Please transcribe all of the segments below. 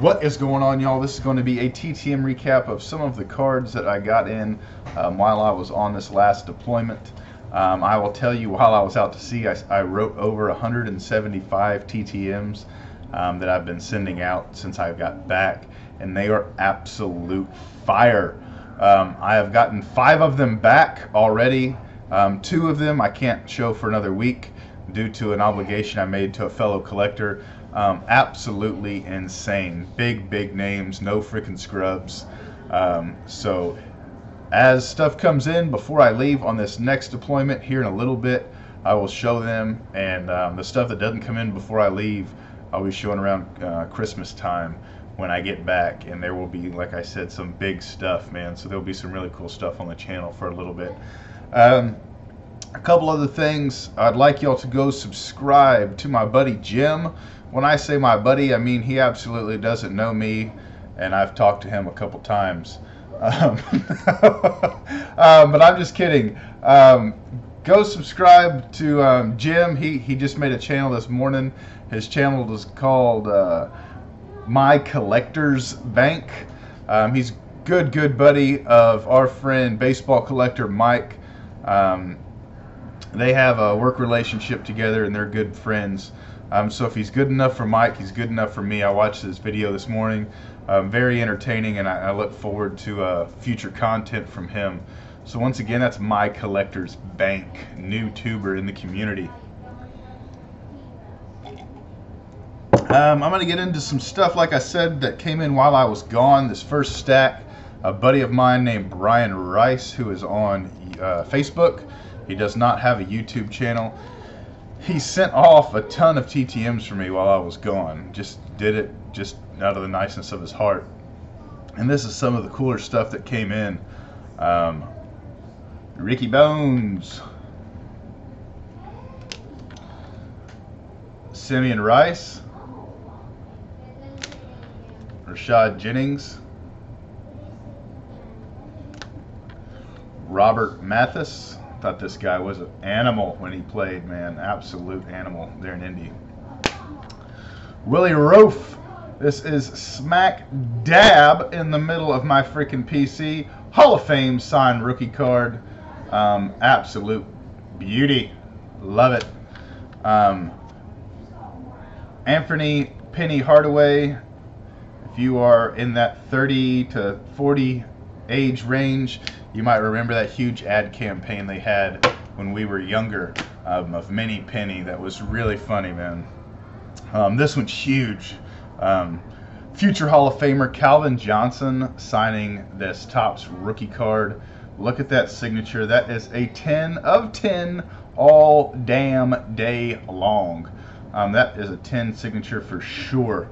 What is going on, y'all? This is going to be a TTM recap of some of the cards that I got in while I was on this last deployment. I will tell you, while I was out to sea, I wrote over 175 TTMs that I've been sending out since I got back, and they are absolute fire. I have gotten 5 of them back already. 2 of them I can't show for another week due to an obligation I made to a fellow collector. Absolutely insane. Big names, no freaking scrubs. So as stuff comes in before I leave on this next deployment here in a little bit, I will show them, and the stuff that doesn't come in before I leave, I'll be showing around Christmas time when I get back, and there will be, like I said, some big stuff, man. So there'll be some really cool stuff on the channel for a little bit. A couple other things. I'd like y'all to go subscribe to my buddy Jim. When I say my buddy, I mean he absolutely doesn't know me, and I've talked to him a couple times. But I'm just kidding. Go subscribe to Jim. He just made a channel this morning. His channel is called My Collector's Bank. He's good buddy of our friend baseball collector Mike. They have a work relationship together, and they're good friends. So if he's good enough for Mike, he's good enough for me. I watched his video this morning. Very entertaining, and I look forward to future content from him. So once again, that's My Collector's Bank, new tuber in the community. I'm going to get into some stuff, like I said, that came in while I was gone. This first stack, a buddy of mine named Brian Rice, who is on Facebook. He does not have a YouTube channel. He sent off a ton of TTMs for me while I was gone. Just did it just out of the niceness of his heart. And this is some of the cooler stuff that came in. Ricky Bones, Simeon Rice, Rashad Jennings, Robert Mathis. Thought this guy was an animal when he played, man. Absolute animal there in Indy. Willie Roaf. This is smack dab in the middle of my freaking PC. Hall of Fame signed rookie card. Absolute beauty. Love it. Anthony Penny Hardaway. If you are in that 30 to 40 age range, you might remember that huge ad campaign they had when we were younger of Minnie Penny. That was really funny, man. This one's huge. Future Hall of Famer Calvin Johnson signing this Topps rookie card. Look at that signature. That is a 10 of 10 all damn day long. That is a 10 signature for sure.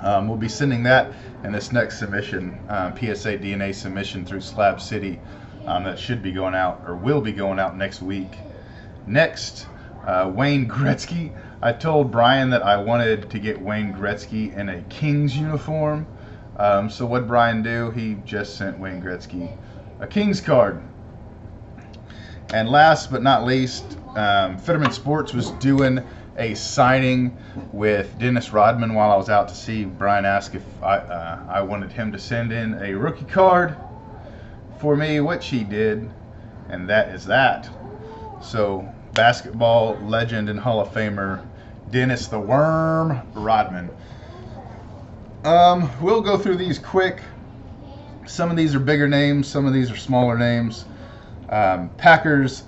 We'll be sending that in this next submission, PSA DNA submission through Slab City. That should be going out, or will be going out next week. Next, Wayne Gretzky. I told Brian that I wanted to get Wayne Gretzky in a Kings uniform. So what did Brian do? He just sent Wayne Gretzky a Kings card. And last but not least, Fitterman Sports was doing a signing with Dennis Rodman while I was out to sea. Brian asked if I wanted him to send in a rookie card for me, which he did, and that is that. So basketball legend and Hall of Famer Dennis the Worm Rodman. We'll go through these quick. Some of these are bigger names, some of these are smaller names. Packers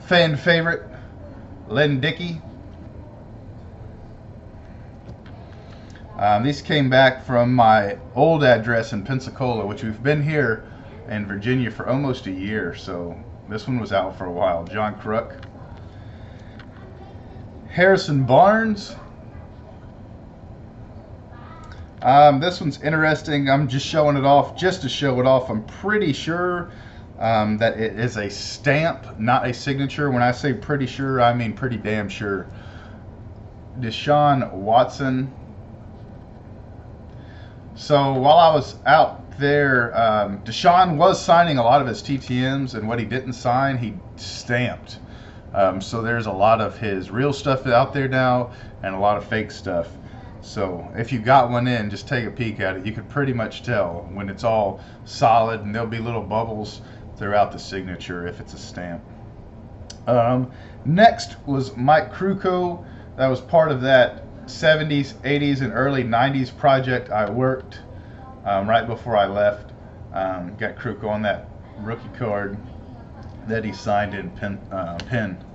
fan favorite Len Dickey. These came back from my old address in Pensacola, which we've been here in Virginia for almost a year, so this one was out for a while. John Kruk. Harrison Barnes. This one's interesting. I'm just showing it off just to show it off. I'm pretty sure that it is a stamp, not a signature. When I say pretty sure, I mean pretty damn sure. Deshaun Watson. So while I was out there, Deshaun was signing a lot of his TTMs, and what he didn't sign, he stamped. So there's a lot of his real stuff out there now, and a lot of fake stuff. So if you got one in, just take a peek at it. You could pretty much tell when it's all solid, and there'll be little bubbles throughout the signature if it's a stamp. Next was Mike Krukow. That was part of that 70s, 80s, and early 90s project I worked right before I left. Got Krukow on that rookie card that he signed in pen.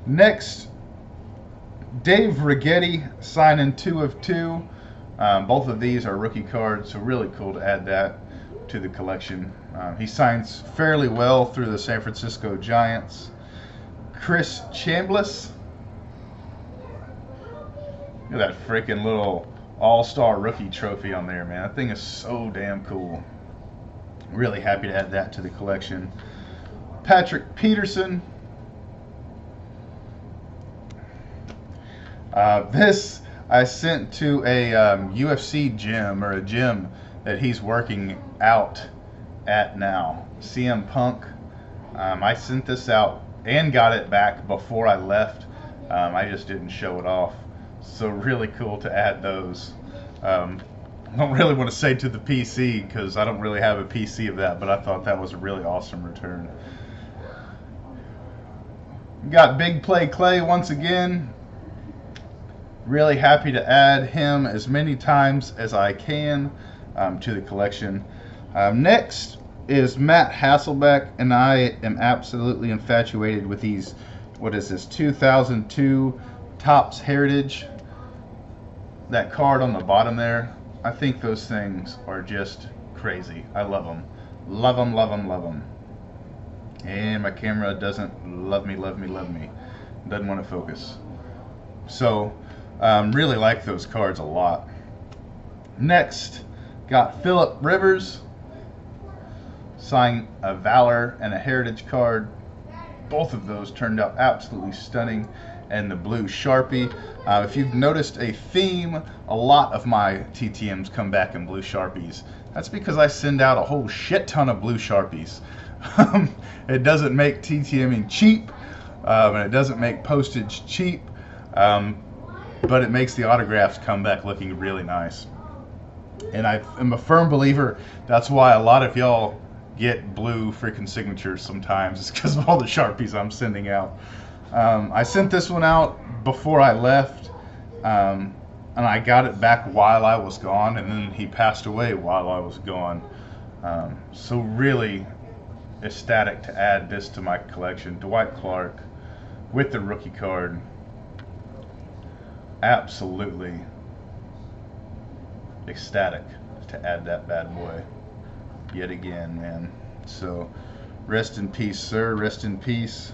Next, Dave Rigetti signing 2 of 2. Both of these are rookie cards, so really cool to add that to the collection. He signs fairly well through the San Francisco Giants. Chris Chambliss. Look at that freaking little all-star rookie trophy on there, man. That thing is so damn cool. Really happy to add that to the collection. Patrick Peterson. This I sent to a UFC gym, or a gym that he's working out at now. CM Punk. I sent this out and got it back before I left. I just didn't show it off. So really cool to add those. I don't really want to say to the PC because I don't really have a PC of that, but I thought that was a really awesome return. Got Big Play Clay once again. Really happy to add him as many times as I can to the collection. Next is Matt Hasselbeck, and I am absolutely infatuated with these. What is this? 2002 Topps Heritage. That card on the bottom there. I think those things are just crazy. I love them. Love them, love them, love them. And my camera doesn't love me, love me, love me. Doesn't want to focus. So, really like those cards a lot. Next, got Phillip Rivers. Signed a Valor and a Heritage card. Both of those turned out absolutely stunning. And the blue Sharpie. If you've noticed a theme, a lot of my TTMs come back in blue Sharpies. That's because I send out a whole shit ton of blue Sharpies. It doesn't make TTMing cheap, and it doesn't make postage cheap, but it makes the autographs come back looking really nice. And I am a firm believer that's why a lot of y'all get blue freaking signatures sometimes. It's because of all the Sharpies I'm sending out. I sent this one out before I left, and I got it back while I was gone, and then he passed away while I was gone. So really ecstatic to add this to my collection. Dwight Clark with the rookie card. Absolutely ecstatic to add that bad boy yet again, man. So rest in peace, sir. Rest in peace.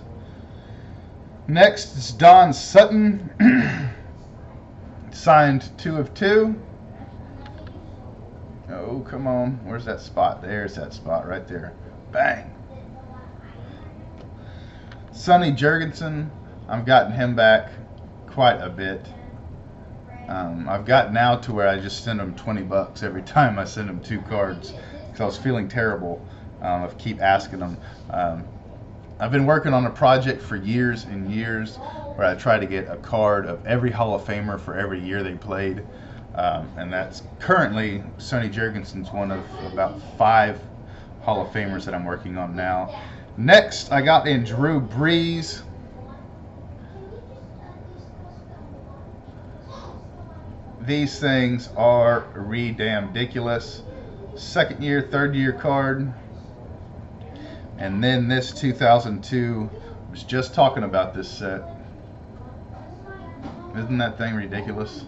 Next is Don Sutton. Signed 2 of 2. Oh, come on. Where's that spot? There's that spot right there. Bang. Sonny Jurgensen. I've gotten him back quite a bit. I've got now to where I just send him $20 every time I send him 2 cards because I was feeling terrible. I keep asking them. I've been working on a project for years and years where I try to get a card of every Hall of Famer for every year they played. And that's currently, Sonny Jurgensen's one of about 5 Hall of Famers that I'm working on now. Next, I got in Drew Brees. These things are ridiculous. 2nd year, 3rd year card. And then this 2002, I was just talking about this set. Isn't that thing ridiculous?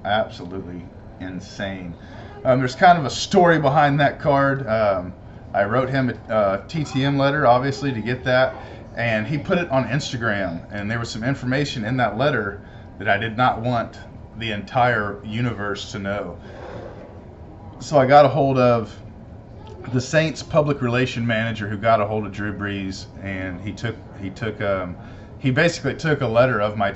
Absolutely insane. There's kind of a story behind that card. I wrote him a TTM letter, obviously, to get that. And he put it on Instagram. And there was some information in that letter that I did not want the entire universe to know. So I got a hold of the Saints public relation manager who got a hold of Drew Brees, and he basically took a letter of my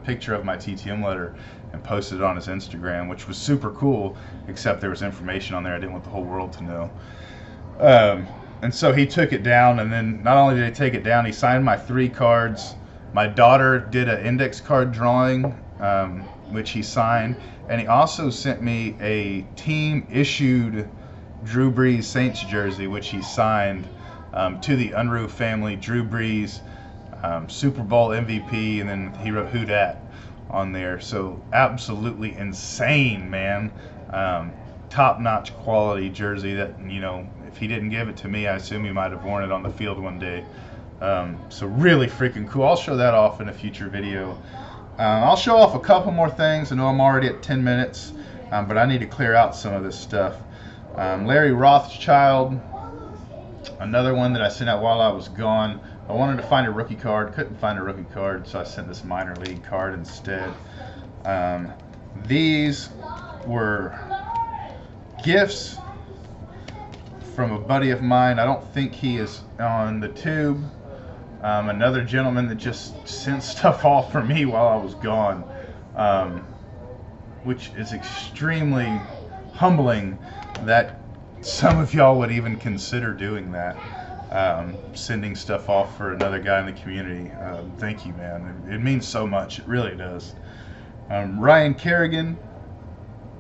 picture of my TTM letter and posted it on his Instagram, which was super cool, except there was information on there I didn't want the whole world to know. And so he took it down, and then not only did he take it down, he signed my 3 cards. My daughter did an index card drawing which he signed, and he also sent me a team issued Drew Brees Saints jersey, which he signed to the Unruh family. Drew Brees, Super Bowl MVP, and then he wrote "Who Dat" on there. So absolutely insane, man. Top-notch quality jersey that, you know, if he didn't give it to me, I assume he might have worn it on the field one day. So really freaking cool. I'll show that off in a future video. I'll show off a couple more things. I know I'm already at 10 minutes, but I need to clear out some of this stuff. Larry Rothschild, another one that I sent out while I was gone. I wanted to find a rookie card, couldn't find a rookie card, so I sent this minor league card instead. These were gifts from a buddy of mine. I don't think he is on the tube. Another gentleman that just sent stuff off for me while I was gone, which is extremely humbling that some of y'all would even consider doing that, sending stuff off for another guy in the community. Thank you, man. It means so much. It really does. Ryan Kerrigan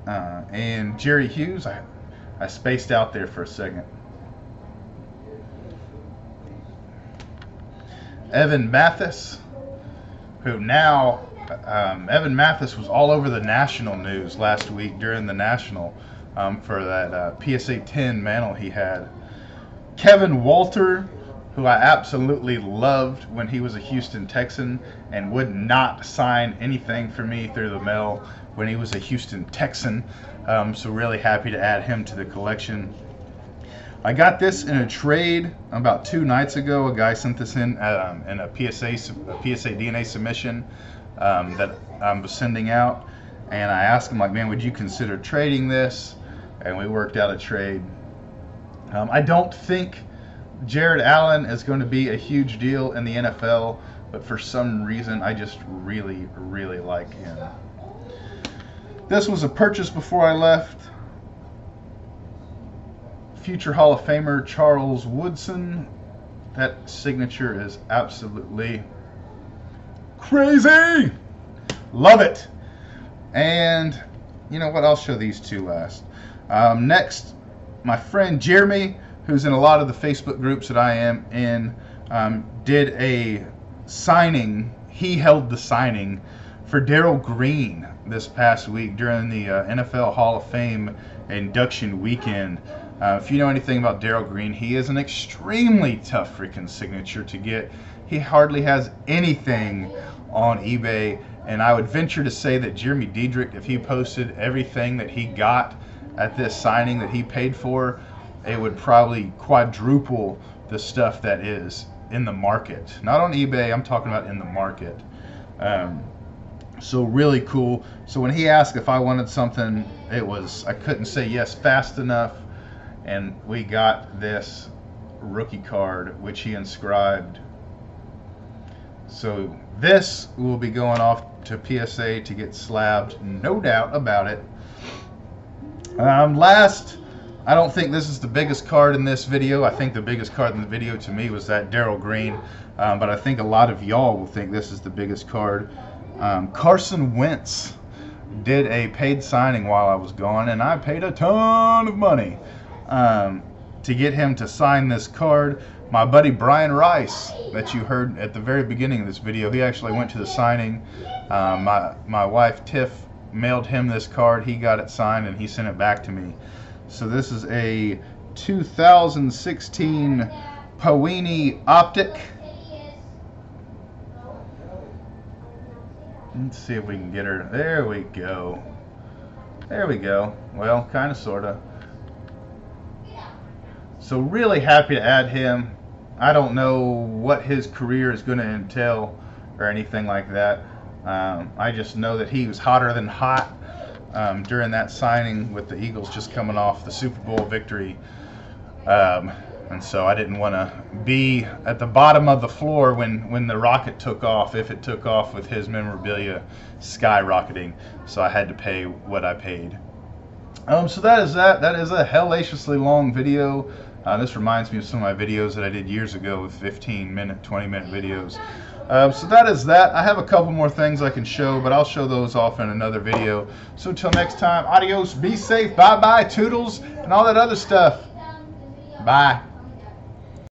and Jerry Hughes. I spaced out there for a second. Evan Mathis, who now, Evan Mathis was all over the national news last week during the national for that PSA 10 mantle he had. Kevin Walter, who I absolutely loved when he was a Houston Texan and would not sign anything for me through the mail when he was a Houston Texan. So really happy to add him to the collection. I got this in a trade about 2 nights ago. A guy sent this in a PSA DNA submission that I was sending out, and I asked him, like, man, would you consider trading this? And we worked out a trade. I don't think Jared Allen is going to be a huge deal in the NFL, but for some reason I just really, really like him. This was a purchase before I left. Future Hall of Famer Charles Woodson. That signature is absolutely crazy. Love it. And you know what? I'll show these two last. Next, my friend Jeremy, who's in a lot of the Facebook groups that I am in, did a signing. He held the signing for D.Green this past week during the NFL Hall of Fame induction weekend. If you know anything about D.Green, he is an extremely tough freaking signature to get. He hardly has anything on eBay, and I would venture to say that Jeremy Diedrich, if he posted everything that he got at this signing that he paid for, it would probably quadruple the stuff that is in the market. Not on eBay, I'm talking about in the market. So really cool. So when he asked if I wanted something, I couldn't say yes fast enough. And we got this rookie card, which he inscribed. So this will be going off to PSA to get slabbed, no doubt about it. Last, I don't think this is the biggest card in this video. I think the biggest card in the video to me was that D.Green. But I think a lot of y'all will think this is the biggest card. Carson Wentz did a paid signing while I was gone, and I paid a ton of money to get him to sign this card. My buddy Brian Rice, that you heard at the very beginning of this video, he actually went to the signing. My wife Tiff mailed him this card. He got it signed and he sent it back to me. So this is a 2016 Pawini Optic. Let's see if we can get her. There we go. There we go. Well, kind of, sort of. So really happy to add him. I don't know what his career is going to entail or anything like that. I just know that he was hotter than hot during that signing with the Eagles just coming off the Super Bowl victory. And so I didn't want to be at the bottom of the floor when the rocket took off, if it took off with his memorabilia skyrocketing. So I had to pay what I paid. So that is that. That is a hellaciously long video. This reminds me of some of my videos that I did years ago with 15-minute, 20-minute videos. So that is that. I have a couple more things I can show, but I'll show those off in another video. So until next time, adios, be safe, bye-bye, toodles, and all that other stuff. Bye.